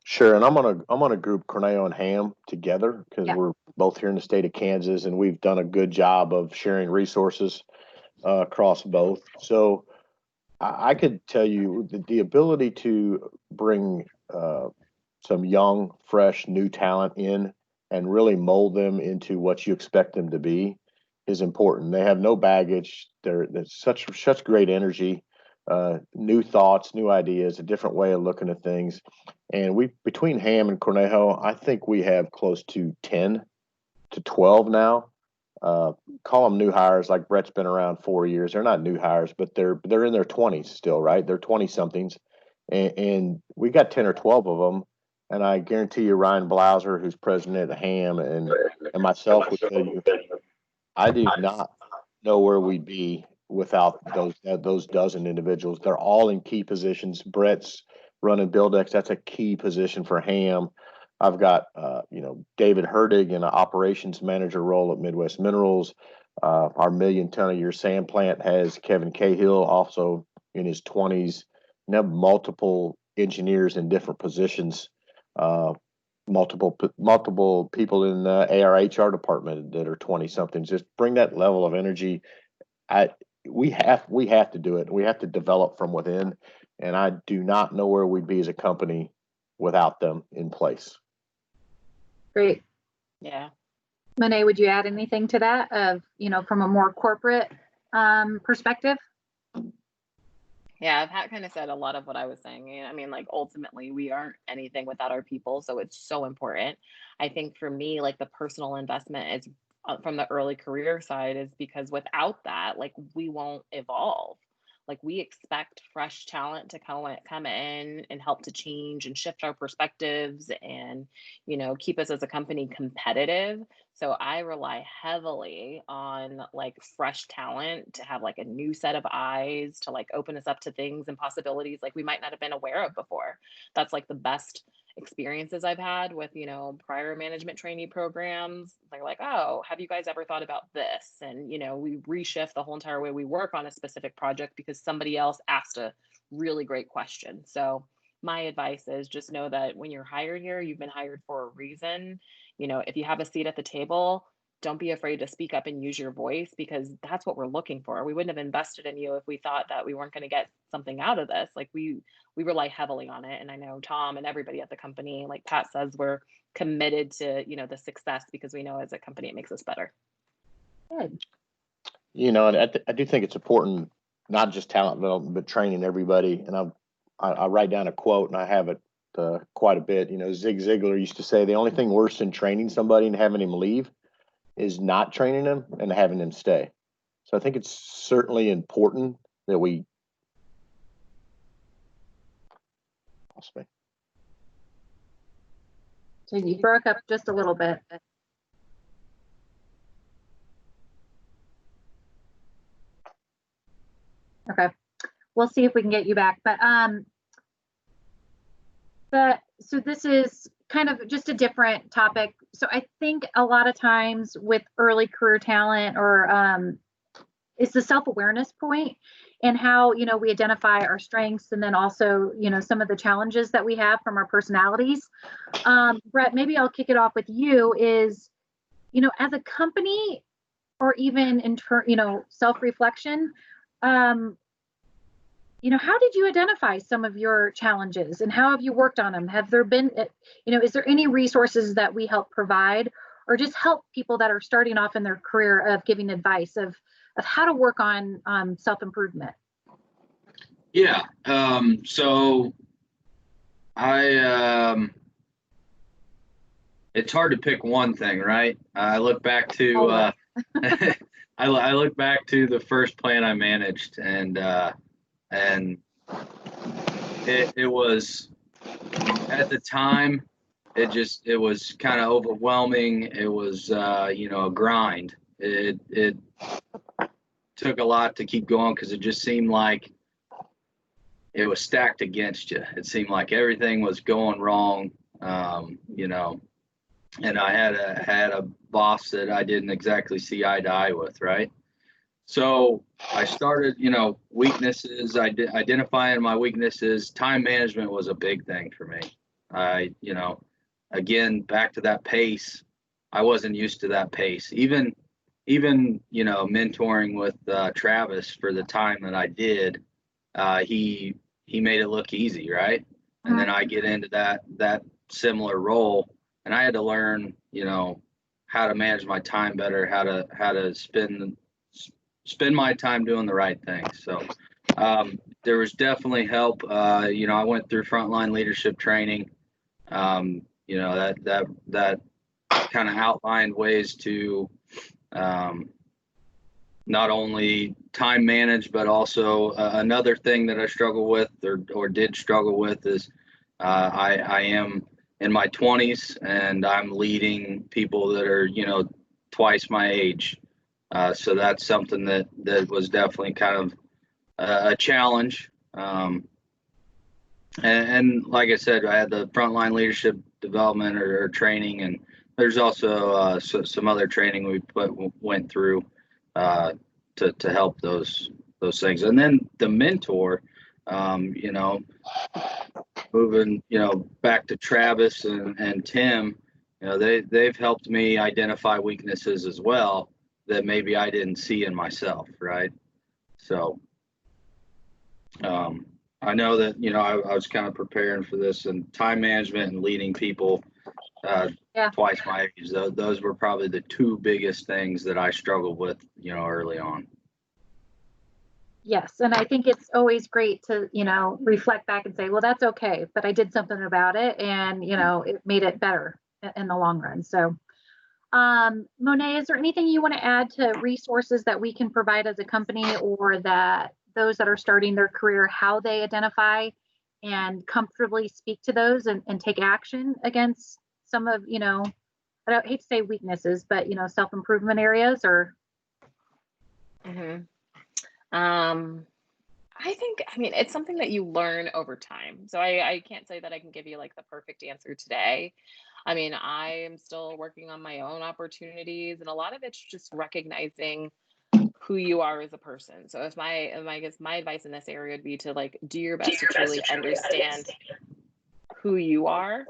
Sure, and I'm gonna group Cornejo and Ham together because Yeah. we're both here in the state of Kansas, and we've done a good job of sharing resources across both. So I could tell you the ability to bring some young, fresh, new talent in and really mold them into what you expect them to be is important. They have no baggage. There's such great energy, new thoughts, new ideas, a different way of looking at things. And we between Ham and Cornejo, I think we have close to 10 to 12 now. Call them new hires. Like Brett's been around 4 years. They're not new hires, but they're in their 20s still, right? They're 20 somethings, and we got 10 or 12 of them. And I guarantee you, Ryan Blauser, who's president of Ham, and myself would tell you, I do not know where we'd be without those dozen individuals. They're all in key positions. Brett's running Buildex. That's a key position for Ham. I've got David Herdig in an operations manager role at Midwest Minerals. Our 1,000,000-ton-a-year sand plant has Kevin Cahill, also in his 20s. And have multiple engineers in different positions. Multiple people in the ARHR department that are 20 somethings. Just bring that level of energy. We have to do it. We have to develop from within, and I do not know where we'd be as a company without them in place. Great. Yeah. Monet, would you add anything to that from a more corporate perspective? Yeah, Pat kind of said a lot of what I was saying. I mean, like ultimately we aren't anything without our people. So it's so important. I think for me, like the personal investment is from the early career side, is because without that, like we won't evolve. Like we expect fresh talent to come in and help to change and shift our perspectives and, keep us as a company competitive. So I rely heavily on like fresh talent to have like a new set of eyes to like open us up to things and possibilities like we might not have been aware of before. That's like the best experiences I've had with, prior management trainee programs. They're like, oh, have you guys ever thought about this? And, we reshift the whole entire way we work on a specific project because somebody else asked a really great question. So my advice is just know that when you're hired here, you've been hired for a reason. If you have a seat at the table, don't be afraid to speak up and use your voice, because that's what we're looking for. We wouldn't have invested in you if we thought that we weren't going to get something out of this. Like we rely heavily on it. And I know Tom and everybody at the company, like Pat says, we're committed to, the success, because we know as a company, it makes us better. Good. And I do think it's important, not just talent development, but training everybody. And I write down a quote, and I have it quite a bit. Zig Ziglar used to say, the only thing worse than training somebody and having him leave is not training them and having them stay. So I think it's certainly important that we. So you broke up just a little bit. Okay, we'll see if we can get you back. But so this is kind of just a different topic. So I think a lot of times with early career talent or is the self-awareness point, and how, you know, we identify our strengths, and then also, you know, some of the challenges that we have from our personalities. Brett, maybe I'll kick it off with you. Is, you know, as a company, or even in you know, self-reflection, you know, how did you identify some of your challenges, and how have you worked on them? Have there been, you know, is there any resources that we help provide, or just help people that are starting off in their career, of giving advice of how to work on self-improvement? Yeah. So it's hard to pick one thing, right? I look back to I look back to the first plant I managed, and it was, at the time, it was kind of overwhelming. It was you know, a grind. It took a lot to keep going, because it just seemed like it was stacked against you. It seemed like everything was going wrong, you know, and I had a boss that I didn't exactly see eye to eye with, right? So I started, you know, weaknesses, identifying my weaknesses. Time management was a big thing for me. You know, again, back to that pace, I wasn't used to that pace. Even, you know, mentoring with Travis for the time that I did, he made it look easy, right? And then I get into that similar role, and I had to learn, you know, how to manage my time better, how to spend my time doing the right things. So there was definitely help. You know, I went through frontline leadership training. You know, that kind of outlined ways to not only time manage, but also another thing that I struggle with, or did struggle with, is I am in my 20s, and I'm leading people that are, you know, twice my age. So that's something that was definitely kind of a challenge. And like I said, I had the frontline leadership development or training, and there's also some other training we went through to help those things. And then the mentor, you know, moving, you know, back to Travis and Tim, you know, they've helped me identify weaknesses as well that maybe I didn't see in myself, right? So I know that, you know, I was kind of preparing for this, and time management and leading people twice my age, those were probably the two biggest things that I struggled with, you know, early on. Yes, and I think it's always great to, you know, reflect back and say, well, that's okay, but I did something about it, and, you know, it made it better in the long run. So Monet, is there anything you want to add to resources that we can provide as a company, or that those that are starting their career, how they identify and comfortably speak to those, and take action against some of, you know, I don't hate to say weaknesses, but, you know, self-improvement areas? Or I think, I mean, it's something that you learn over time. So I can't say that I can give you like the perfect answer today. I mean, I am still working on my own opportunities, and a lot of it's just recognizing who you are as a person. So if I guess my advice in this area would be to like do your best to truly understand who you are,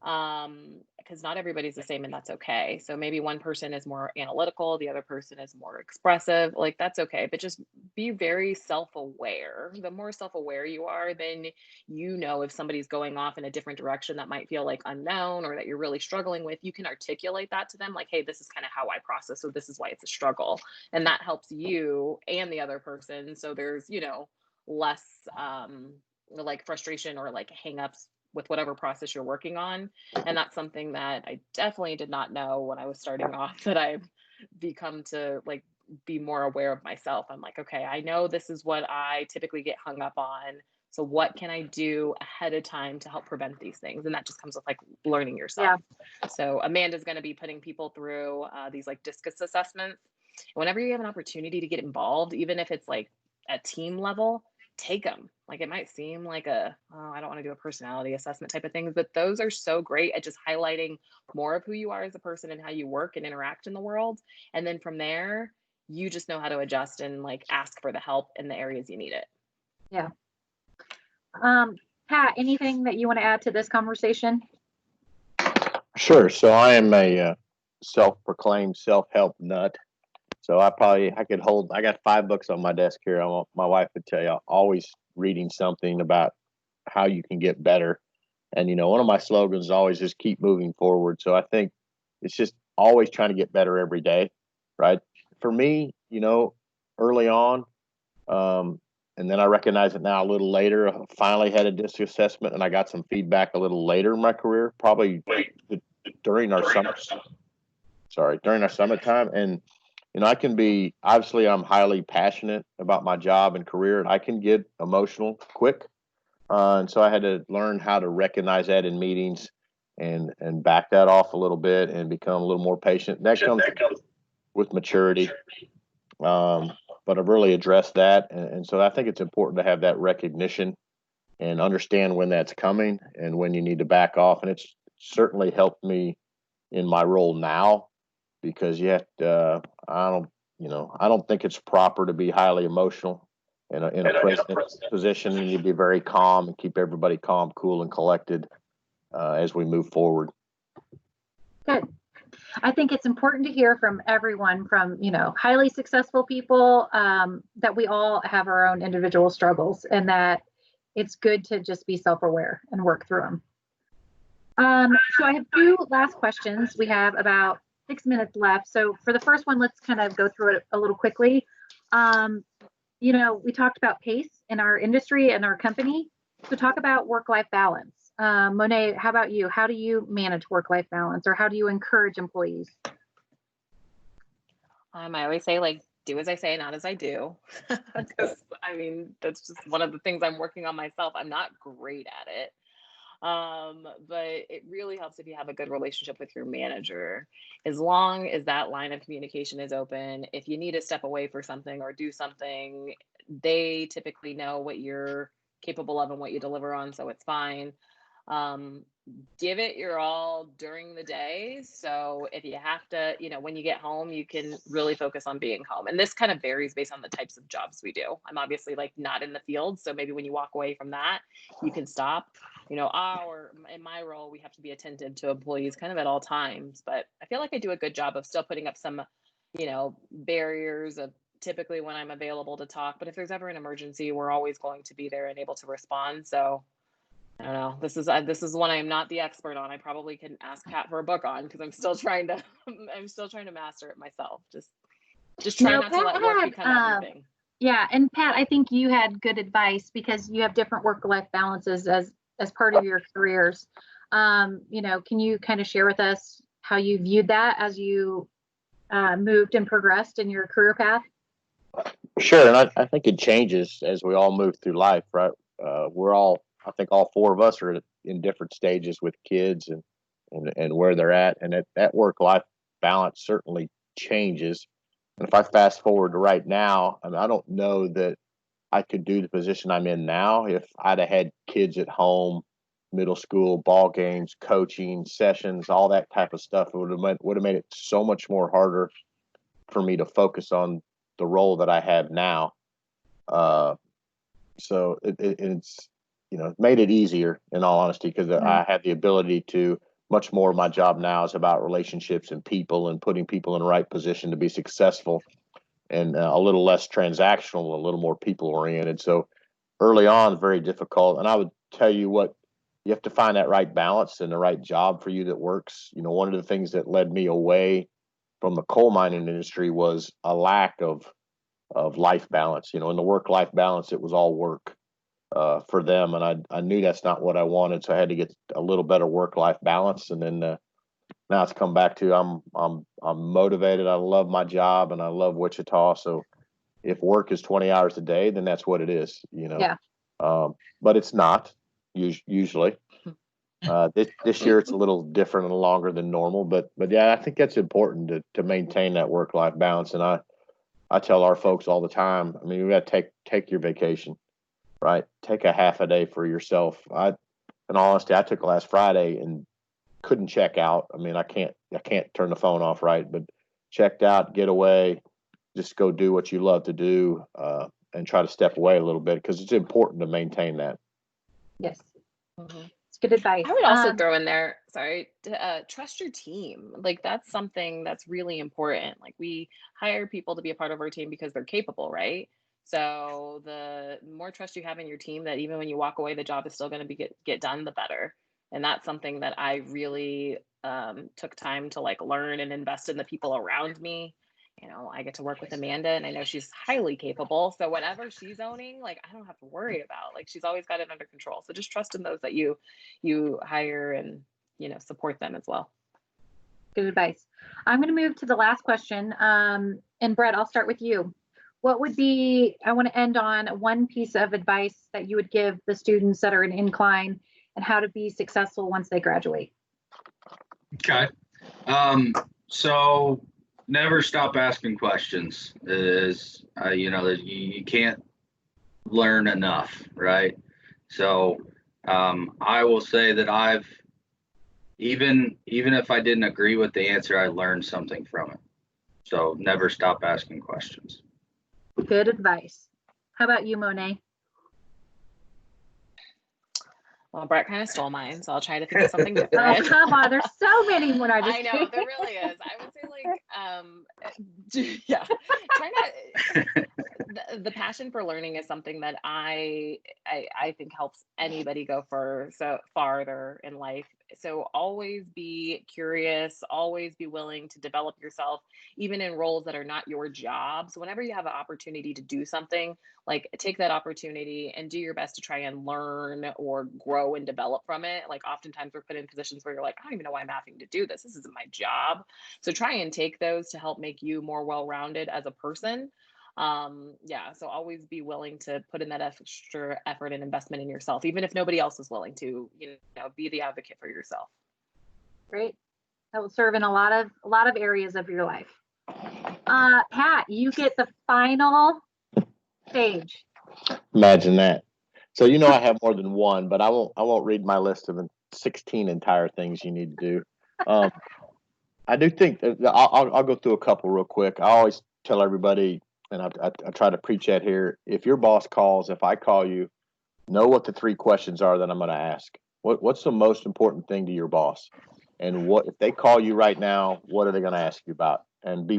because not everybody's the same, and that's okay. So maybe one person is more analytical, the other person is more expressive, like that's okay, but just be very self-aware. The more self-aware you are, then you know if somebody's going off in a different direction that might feel like unknown, or that you're really struggling with, you can articulate that to them, like, hey, this is kind of how I process, so this is why it's a struggle, and that helps you and the other person, so there's, you know, less like frustration or like hangups with whatever process you're working on. And that's something that I definitely did not know when I was starting off, that I've become to like be more aware of myself. I'm like, okay, I know this is what I typically get hung up on. So what can I do ahead of time to help prevent these things? And that just comes with like learning yourself. Yeah. So Amanda's going to be putting people through these like DISCUS assessments. Whenever you have an opportunity to get involved, even if it's like a team level, take them. Like it might seem like I don't want to do a personality assessment type of things, but those are so great at just highlighting more of who you are as a person and how you work and interact in the world. And then from there, You just know how to adjust and like ask for the help in the areas you need it. Yeah. Pat, anything that you want to add to this conversation? Sure. So I am a self-proclaimed self-help nut. So I got 5 books on my desk here. My wife would tell you, I'm always reading something about how you can get better. And, one of my slogans is always just keep moving forward. So I think it's just always trying to get better every day, right? For me, early on, and then I recognize it now a little later. I finally had a disc assessment and I got some feedback a little later in my career, probably during our summertime. And, I can be, obviously I'm highly passionate about my job and career, and I can get emotional quick. And so I had to learn how to recognize that in meetings and back that off a little bit and become a little more patient. That comes with maturity. But I've really addressed that. And so I think it's important to have that recognition and understand when that's coming and when you need to back off. And it's certainly helped me in my role now, because you have to, I don't think it's proper to be highly emotional in a president position. You need to be very calm and keep everybody calm, cool, and collected as we move forward. Good. I think it's important to hear from everyone, from, highly successful people, that we all have our own individual struggles, and that it's good to just be self-aware and work through them. So I have 2 last questions. We have about 6 minutes left. So for the first one, let's kind of go through it a little quickly. We talked about pace in our industry and our company. So talk about work-life balance. Monet, how about you? How do you manage work-life balance, or how do you encourage employees? I always say, like, do as I say, not as I do. Because that's just one of the things I'm working on myself. I'm not great at it. But it really helps if you have a good relationship with your manager. As long as that line of communication is open, if you need to step away for something or do something, they typically know what you're capable of and what you deliver on, so it's fine. Give it your all during the day. So if you have to, when you get home, you can really focus on being home. And this kind of varies based on the types of jobs we do. I'm obviously not in the field. So maybe when you walk away from that, you can stop. In my role, we have to be attentive to employees kind of at all times. But I feel like I do a good job of still putting up some, barriers of typically when I'm available to talk. But if there's ever an emergency, we're always going to be there and able to respond. So I don't know. This is one I'm not the expert on. I probably can ask Pat for a book on, because I'm still trying to master it myself. Just try not to let work become everything. Yeah, and Pat, I think you had good advice, because you have different work-life balances as part of your careers. Can you kind of share with us how you viewed that as you moved and progressed in your career path? Sure, and I think it changes as we all move through life, right? I think all 4 of us are in different stages with kids and where they're at, and that work-life balance certainly changes. And if I fast forward to right now, I don't know that I could do the position I'm in now if I'd have had kids at home, middle school, ball games, coaching sessions, all that type of stuff. It would have made it so much more harder for me to focus on the role that I have now. So it's made it easier, in all honesty, because I have the ability to, much more of my job now is about relationships and people and putting people in the right position to be successful, and a little less transactional, a little more people oriented. So early on, very difficult. And I would tell you what, you have to find that right balance and the right job for you that works. One of the things that led me away from the coal mining industry was a lack of life balance. In the work-life balance, it was all work for them, and I knew that's not what I wanted. So I had to get a little better work-life balance, and then now it's come back to I'm motivated. I love my job and I love Wichita. So if work is 20 hours a day, then that's what it is. Yeah. But it's not usually. This year it's a little different and longer than normal, but yeah, I think that's important to maintain that work-life balance. And I tell our folks all the time, you got to take your vacation, right? Take a half a day for yourself. In all honesty, I took last Friday and couldn't check out. I can't turn the phone off, right? But checked out, get away, just go do what you love to do, and try to step away a little bit, because it's important to maintain that. Yes, Mhm. it's good advice. I would also throw in there, sorry, trust your team. Like that's something that's really important. Like we hire people to be a part of our team because they're capable, right? So the more trust you have in your team, that even when you walk away, the job is still going to be get done, the better. And that's something that I really took time to like learn and invest in the people around me. You know, I get to work with Amanda, and I know she's highly capable. So whatever she's owning, like I don't have to worry about. Like she's always got it under control. So just trust in those that you hire, and support them as well. Good advice. I'm going to move to the last question. And Brett, I'll start with you. What would be, I want to end on one piece of advice that you would give the students that are in incline and how to be successful once they graduate. Okay. So never stop asking questions. Is you can't learn enough, right? So I will say that I've even if I didn't agree with the answer, I learned something from it. So never stop asking questions. Good advice. How about you, Monet? Well, Brett kind of stole mine, so I'll try to think of something Oh, different. come on. There's so many when I just I know there really is. I would say like, yeah, try not. The passion for learning is something that I think helps anybody go farther in life. So always be curious, always be willing to develop yourself, even in roles that are not your job. So whenever you have an opportunity to do something, like take that opportunity and do your best to try and learn or grow and develop from it. Like oftentimes we're put in positions where you're like, I don't even know why I'm having to do this. This isn't my job. So try and take those to help make you more well-rounded as a person. So always be willing to put in that extra effort and investment in yourself, even if nobody else is willing to, be the advocate for yourself. Great. That will serve in a lot of areas of your life. Pat, you get the final stage. Imagine that. So I have more than one, but I won't read my list of 16 entire things you need to do. I do think that I'll go through a couple real quick. I always tell everybody, and I try to preach that here. If your boss calls, if I call you, know what the 3 questions are that I'm going to ask. What's the most important thing to your boss? And what if they call you right now, what are they going to ask you about? And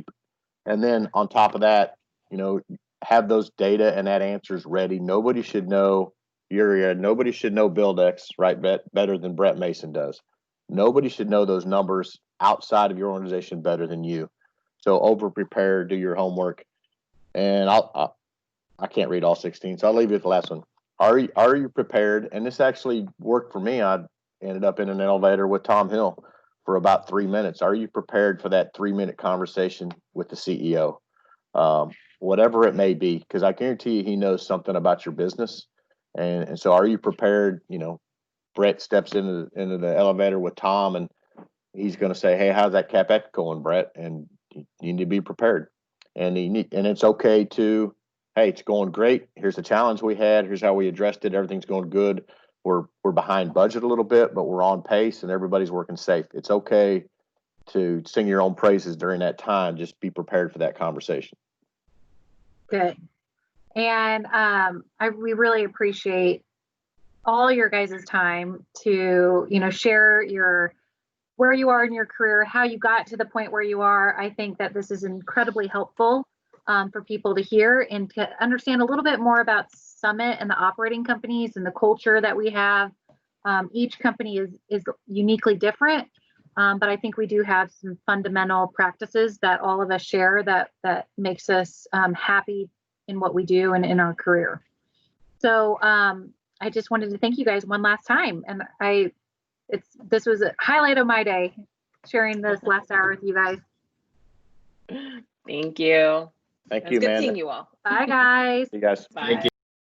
then on top of that, have those data and that answers ready. Nobody should know nobody should know Buildex right better than Brett Mason does. Nobody should know those numbers outside of your organization better than you. So over prepare, do your homework. And I can't read all 16, so I'll leave you with the last one. Are you prepared? And this actually worked for me. I ended up in an elevator with Tom Hill for about 3 minutes. Are you prepared for that 3-minute conversation with the CEO? Whatever it may be, because I guarantee you he knows something about your business. And so are you prepared? Brett steps into the elevator with Tom, and he's going to say, hey, how's that CapEx going, Brett? And you need to be prepared. And it's okay to, hey, it's going great. Here's the challenge we had. Here's how we addressed it. Everything's going good. We're behind budget a little bit, but we're on pace and everybody's working safe. It's okay to sing your own praises during that time. Just be prepared for that conversation. Good. And we really appreciate all your guys' time to, share where you are in your career, how you got to the point where you are. I think that this is incredibly helpful for people to hear and to understand a little bit more about Summit and the operating companies and the culture that we have. Each company is uniquely different, but I think we do have some fundamental practices that all of us share that makes us happy in what we do and in our career. So I just wanted to thank you guys one last time. And this was a highlight of my day, sharing this last hour with you guys. Thank you. Thank you, man. Good seeing you all. Bye, guys. You guys. Bye.